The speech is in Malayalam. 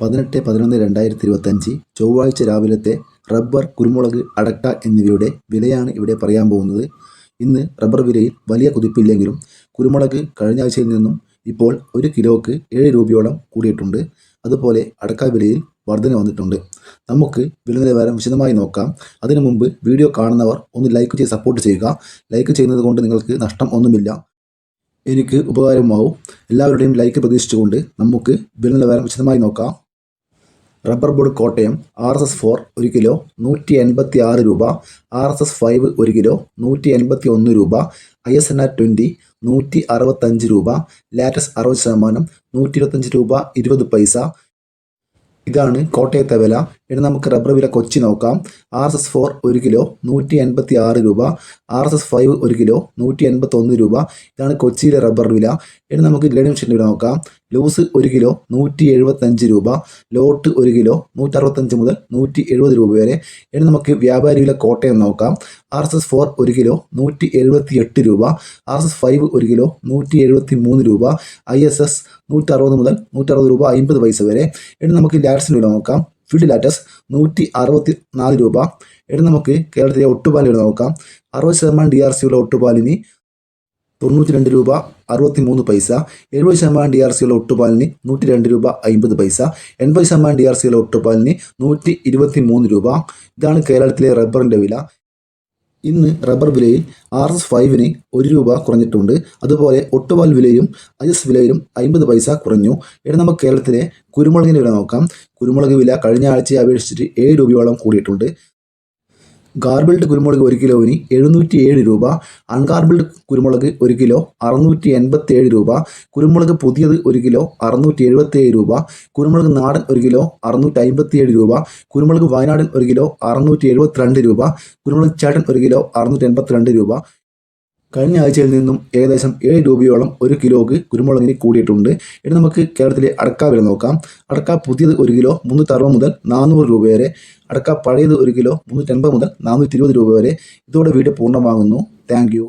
18/11/2025 ചൊവ്വാഴ്ച രാവിലത്തെ റബ്ബർ, കുരുമുളക്, അടക്ക എന്നിവയുടെ വിലയാണ് ഇവിടെ പറയാൻ പോകുന്നത്. ഇന്ന് റബ്ബർ വിലയിൽ വലിയ കുതിപ്പില്ലെങ്കിലും കുരുമുളക് കഴിഞ്ഞ ആഴ്ചയിൽ നിന്നും ഇപ്പോൾ 1 കിലോയ്ക്ക് 7 രൂപയോളം കൂടിയിട്ടുണ്ട്. അതുപോലെ അടക്ക വിലയിൽ വർധന വന്നിട്ടുണ്ട്. നമുക്ക് വില നിലവാരം വിശദമായി നോക്കാം. അതിനു മുമ്പ് വീഡിയോ കാണുന്നവർ ഒന്ന് ലൈക്ക് ചെയ്ത് സപ്പോർട്ട് ചെയ്യുക. ലൈക്ക് ചെയ്യുന്നത് കൊണ്ട് നിങ്ങൾക്ക് നഷ്ടം ഒന്നുമില്ല, എനിക്ക് ഉപകാരമാവും. എല്ലാവരുടെയും ലൈക്ക് പ്രതീക്ഷിച്ചുകൊണ്ട് നമുക്ക് വില നിലവാരം വിശദമായി നോക്കാം. Rubber board Kottayam RSS-4 1 kilo 186 രൂപ, RSS-5 1 കിലോ 181 രൂപ, ISNR 20 165 രൂപ, ലാറ്റസ് 60% 125 രൂപ 20 പൈസ. ഇതാണ് കോട്ടയത്തെ വില. ഇനി നമുക്ക് റബ്ബർ വില കൊച്ചി നോക്കാം. RSS-4 1 കിലോ 186 രൂപ, RSS-5 1 കിലോ 181 രൂപ. ഇതാണ് കൊച്ചിയിലെ റബ്ബർ വില. ഇനി നമുക്ക് ഗ്രേഡ് മെഷീൻ്റെ വില നോക്കാം. ലൂസ് 1 കിലോ 175 രൂപ, ലോട്ട് 1 കിലോ 165 മുതൽ 170 രൂപ വരെ. ഇനി നമുക്ക് വ്യാപാരി വില കോട്ടയം നോക്കാം. RSS-4 1 കിലോ 178 രൂപ, RSS-5 1 കിലോ 173 രൂപ, ISS 160 മുതൽ 160 രൂപ 50 പൈസ വരെ. ഇനി നമുക്ക് ലാറ്റസിൻ്റെ വില നോക്കാം. ഫീൽഡ് ലാറ്റസ് 164 രൂപ. ഇനി നമുക്ക് കേരളത്തിലെ ഒട്ടുപാലിന് വില നോക്കാം. 60% DRC ഉള്ള ഒട്ടുപാലിന് 92 രൂപ 63 പൈസ. 70% DRC ഉള്ള ഒട്ടുപാലിന് 102 രൂപ 50 പൈസ. 80% DRC ഉള്ള ഒട്ടുപാലിന് 123 രൂപ. ഇതാണ് കേരളത്തിലെ റബ്ബറിൻ്റെ വില. ഇന്ന് റബ്ബർ വിലയിൽ RSS-5 1 രൂപ കുറഞ്ഞിട്ടുണ്ട്. അതുപോലെ ഒട്ടുപാൽ വിലയും IS വിലയിലും 50 പൈസ കുറഞ്ഞു. ഇനി നമുക്ക് കേരളത്തിലെ കുരുമുളകിൻ്റെ വില നോക്കാം. കുരുമുളക് വില കഴിഞ്ഞ ആഴ്ചയെ അപേക്ഷിച്ചിട്ട് 7 രൂപയോളം കൂടിയിട്ടുണ്ട്. ഗാർബിൾഡ് കുരുമുളക് 1 കിലോവിന് 707 രൂപ, അൺഗാർബിൾഡ് കുരുമുളക് 1 കിലോ 687 രൂപ, കുരുമുളക് പുതിയത് 1 കിലോ 677 രൂപ, കുരുമുളക് നാടൻ 1 കിലോ 657 രൂപ, കുരുമുളക് വയനാടൻ 1 കിലോ 672 രൂപ, കുരുമുളക് ചേട്ടൻ 1 കിലോ 682 രൂപ. കഴിഞ്ഞ ആഴ്ചയിൽ നിന്നും ഏകദേശം 7 രൂപയോളം 1 കിലോക്ക് കുരുമുളകിന് കൂടിയിട്ടുണ്ട്. ഇനി നമുക്ക് കേരളത്തിലെ അടക്ക വില നോക്കാം. അടക്ക പുതിയത് 1 കിലോ 360 മുതൽ 400 രൂപ വരെ, അടക്ക പഴയത് 1 കിലോ 380 മുതൽ 420 രൂപ വരെ. ഇതോടെ വീഡിയോ പൂർണ്ണമാകുന്നു. Thank you.